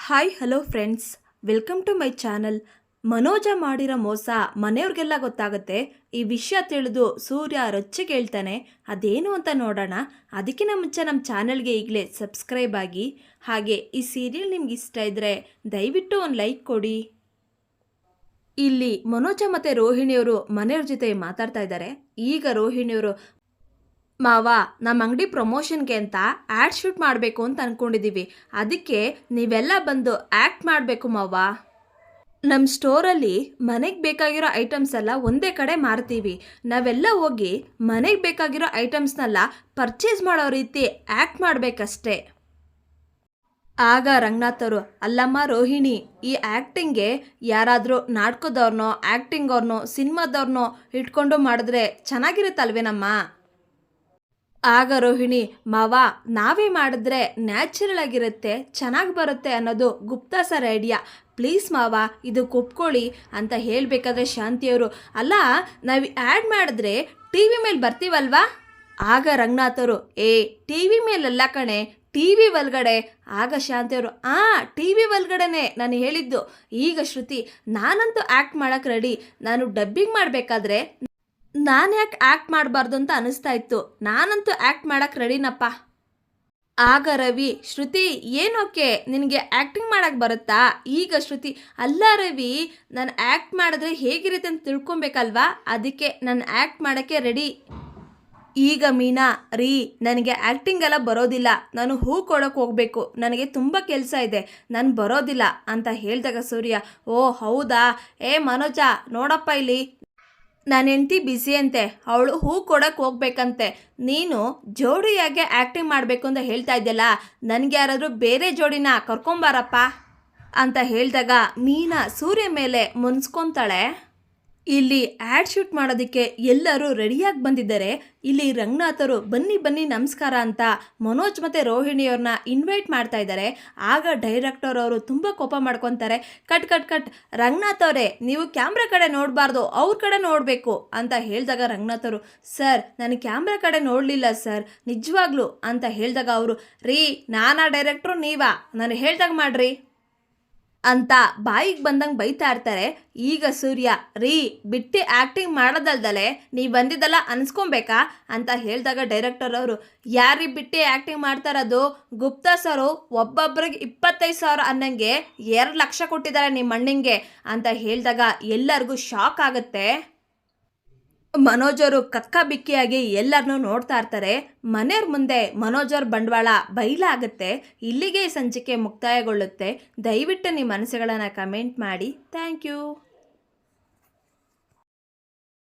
Hi hello friends, welcome to my channel. Manoja ಮಾಡಿರೋ ಮೋಸ ಮನೆಯವ್ರಿಗೆಲ್ಲ ಗೊತ್ತಾಗುತ್ತೆ. ಈ ವಿಷಯ ತಿಳಿದು ಸೂರ್ಯ ರೊಚ್ಚಿಗೆ ಹೇಳ್ತಾನೆ. ಅದೇನು ಅಂತ ನೋಡೋಣ. ಅದಕ್ಕಿಂತ ಮುಂಚೆ ನಮ್ಮ ಚಾನಲ್ಗೆ ಈಗಲೇ ಸಬ್ಸ್ಕ್ರೈಬ್ ಆಗಿ, ಹಾಗೆ ಈ ಸೀರಿಯಲ್ ನಿಮ್ಗೆ ಇಷ್ಟ ಇದ್ದರೆ ದಯವಿಟ್ಟು ಒಂದು ಲೈಕ್ ಕೊಡಿ. ಇಲ್ಲಿ ಮನೋಜ ಮತ್ತು ರೋಹಿಣಿಯವರು ಮನೆಯವ್ರ ಜೊತೆ ಮಾತಾಡ್ತಾ ಇದ್ದಾರೆ. ಈಗ ರೋಹಿಣಿಯವರು, ಮಾವ, ನಮ್ಮ ಅಂಗಡಿ ಪ್ರಮೋಷನ್ಗೆ ಅಂತ ಆ್ಯಡ್ ಶೂಟ್ ಮಾಡಬೇಕು ಅಂತ ಅಂದ್ಕೊಂಡಿದ್ದೀವಿ. ಅದಕ್ಕೆ ನೀವೆಲ್ಲ ಬಂದು ಆ್ಯಕ್ಟ್ ಮಾಡಬೇಕು ಮಾವ. ನಮ್ಮ ಸ್ಟೋರಲ್ಲಿ ಮನೆಗೆ ಬೇಕಾಗಿರೋ ಐಟಮ್ಸ್ ಎಲ್ಲ ಒಂದೇ ಕಡೆ ಮಾರ್ತೀವಿ. ನಾವೆಲ್ಲ ಹೋಗಿ ಮನೆಗೆ ಬೇಕಾಗಿರೋ ಐಟಮ್ಸ್ನೆಲ್ಲ ಪರ್ಚೇಸ್ ಮಾಡೋ ರೀತಿ ಆ್ಯಕ್ಟ್ ಮಾಡಬೇಕಷ್ಟೇ. ಆಗ ರಂಗನಾಥ್ ಅವರು, ಅಲ್ಲಮ್ಮ ರೋಹಿಣಿ, ಈ ಆ್ಯಕ್ಟಿಂಗ್ಗೆ ಯಾರಾದರೂ ನಾಟಕದವ್ರನ್ನೋ ಆ್ಯಕ್ಟಿಂಗ್ ಸಿನಿಮಾದವ್ರನ್ನೋ ಇಟ್ಕೊಂಡು ಮಾಡಿದ್ರೆ ಚೆನ್ನಾಗಿರುತ್ತಲ್ವೇನಮ್ಮ. ಆಗ ರೋಹಿಣಿ, ಮಾವ, ನಾವೇ ಮಾಡಿದ್ರೆ ನ್ಯಾಚುರಲ್ ಆಗಿರುತ್ತೆ, ಚೆನ್ನಾಗಿ ಬರುತ್ತೆ ಅನ್ನೋದು ಗುಪ್ತಾ ಸರ್ ಐಡಿಯಾ. ಪ್ಲೀಸ್ ಮಾವ, ಇದು ಒಪ್ಕೊಳ್ಳಿ ಅಂತ ಹೇಳಬೇಕಾದ್ರೆ ಶಾಂತಿಯವರು, ಅಲ್ಲ, ನಾವು ಆ್ಯಡ್ ಮಾಡಿದ್ರೆ ಟಿ ವಿ ಮೇಲೆ ಬರ್ತೀವಲ್ವಾ. ಆಗ ರಂಗನಾಥವರು, ಟಿ ವಿ ಮೇಲೆಲ್ಲ ಕಣೆ, ಟಿ ವಿ ಒಳಗಡೆ. ಆಗ ಶಾಂತಿಯವರು, ಟಿ ವಿ ಒಳಗಡೆನೆ ನಾನು ಹೇಳಿದ್ದು. ಈಗ ಶ್ರುತಿ, ನಾನಂತೂ ಆ್ಯಕ್ಟ್ ಮಾಡೋಕ್ಕೆ ರೆಡಿ. ನಾನು ಡಬ್ಬಿಂಗ್ ಮಾಡಬೇಕಾದ್ರೆ ನಾನು ಯಾಕೆ ಆ್ಯಕ್ಟ್ ಮಾಡಬಾರ್ದು ಅಂತ ಅನಿಸ್ತಾ ಇತ್ತು. ನಾನಂತೂ ಆ್ಯಕ್ಟ್ ಮಾಡೋಕ್ಕೆ ರೆಡಿನಪ್ಪ. ಆಗ ರವಿ, ಶ್ರುತಿ, ಏನೋಕೆ ನಿನಗೆ ಆ್ಯಕ್ಟಿಂಗ್ ಮಾಡೋಕ್ಕೆ ಬರುತ್ತಾ? ಈಗ ಶ್ರುತಿ, ಅಲ್ಲ ರವಿ, ನಾನು ಆ್ಯಕ್ಟ್ ಮಾಡಿದ್ರೆ ಹೇಗಿರುತ್ತೆ ಅಂತ ತಿಳ್ಕೊಬೇಕಲ್ವಾ, ಅದಕ್ಕೆ ನಾನು ಆ್ಯಕ್ಟ್ ಮಾಡೋಕ್ಕೆ ರೆಡಿ. ಈಗ ಮೀನಾ, ರೀ, ನನಗೆ ಆ್ಯಕ್ಟಿಂಗ್ ಎಲ್ಲ ಬರೋದಿಲ್ಲ, ನಾನು ಹೂ ಕೊಡೋಕೆ ಹೋಗಬೇಕು, ನನಗೆ ತುಂಬ ಕೆಲಸ ಇದೆ, ನಾನು ಬರೋದಿಲ್ಲ ಅಂತ ಹೇಳಿದಾಗ ಸೂರ್ಯ, ಓ ಹೌದಾ, ಮನೋಜ ನೋಡಪ್ಪ ಇಲ್ಲಿ, ನನ್ನ ಹೆಂಡತಿ ಬ್ಯುಸಿ ಅಂತೆ, ಅವಳು ಹೂ ಕೊಡೋಕ್ಕೆ ಹೋಗ್ಬೇಕಂತೆ, ನೀನು ಜೋಡಿಯಾಗೆ ಆ್ಯಕ್ಟಿಂಗ್ ಮಾಡಬೇಕು ಅಂತ ಹೇಳ್ತಾ ಇದ್ದಲ್ಲ, ನನಗೆ ಯಾರಾದರೂ ಬೇರೆ ಜೋಡಿನ ಕರ್ಕೊಂಬಾರಪ್ಪ ಅಂತ ಹೇಳಿದಾಗ ಮೀನಾ ಸೂರ್ಯ ಮೇಲೆ ಮುನ್ಸ್ಕೊತಾಳೆ. ಇಲ್ಲಿ ಆ್ಯಡ್ ಶೂಟ್ ಮಾಡೋದಕ್ಕೆ ಎಲ್ಲರೂ ರೆಡಿಯಾಗಿ ಬಂದಿದ್ದಾರೆ. ಇಲ್ಲಿ ರಂಗನಾಥರು, ಬನ್ನಿ ಬನ್ನಿ ನಮಸ್ಕಾರ ಅಂತ ಮನೋಜ್ ಮತ್ತು ರೋಹಿಣಿಯವ್ರನ್ನ ಇನ್ವೈಟ್ ಮಾಡ್ತಾ ಇದ್ದಾರೆ. ಆಗ ಡೈರೆಕ್ಟರ್ ಅವರು ತುಂಬ ಕೋಪ ಮಾಡ್ಕೊತಾರೆ. ಕಟ್ ಕಟ್ ಕಟ್, ರಂಗನಾಥ್ ಅವರೇ, ನೀವು ಕ್ಯಾಮ್ರಾ ಕಡೆ ನೋಡಬಾರ್ದು, ಅವ್ರ ಕಡೆ ನೋಡಬೇಕು ಅಂತ ಹೇಳಿದಾಗ ರಂಗನಾಥ್ ಅವರು, ಸರ್, ನಾನು ಕ್ಯಾಮ್ರಾ ಕಡೆ ನೋಡಲಿಲ್ಲ ಸರ್, ನಿಜವಾಗ್ಲೂ ಅಂತ ಹೇಳಿದಾಗ ಅವರು, ರೀ, ನಾನಾ ಡೈರೆಕ್ಟ್ರು ನೀವಾ, ನಾನು ಹೇಳ್ದಾಗ ಮಾಡ್ರಿ ಅಂತ ಬಾಯಿಗೆ ಬಂದಂಗೆ ಬೈತಾ ಇರ್ತಾರೆ. ಈಗ ಸೂರ್ಯ, ರೀ, ಬಿಟ್ಟು ಆ್ಯಕ್ಟಿಂಗ್ ಮಾಡೋದಲ್ದಲೆ ನೀವು ಬಂದಿದ್ದಲ್ಲ ಅನ್ಸ್ಕೊಬೇಕಾ ಅಂತ ಹೇಳಿದಾಗ ಡೈರೆಕ್ಟರ್ ಅವರು, ಯಾರೀ ಬಿಟ್ಟು ಆ್ಯಕ್ಟಿಂಗ್ ಮಾಡ್ತಾರದು, ಗುಪ್ತಾ ಸರು ಒಬ್ಬೊಬ್ರಿಗೆ 25,000 ಅನ್ನಂಗೆ 2 ಲಕ್ಷ ಕೊಟ್ಟಿದ್ದಾರೆ ನಿಮ್ಮ ಅಣ್ಣಂಗೆ ಅಂತ ಹೇಳಿದಾಗ ಎಲ್ಲರಿಗೂ ಶಾಕ್ ಆಗುತ್ತೆ. ಮನೋಜರು ಕಕ್ಕ ಬಿಕ್ಕಿಯಾಗಿ ಎಲ್ಲರನ್ನೂ ನೋಡ್ತಾ ಇರ್ತಾರೆ. ಮನೆಯವ್ರ ಮುಂದೆ ಮನೋಜರ್ ಬಂಡವಾಳ ಬಯಲಾಗುತ್ತೆ. ಇಲ್ಲಿಗೆ ಸಂಚಿಕೆ ಮುಕ್ತಾಯಗೊಳ್ಳುತ್ತೆ. ದಯವಿಟ್ಟು ನಿಮ್ಮ ಮನಸ್ಸುಗಳನ್ನು ಕಮೆಂಟ್ ಮಾಡಿ. Thank you.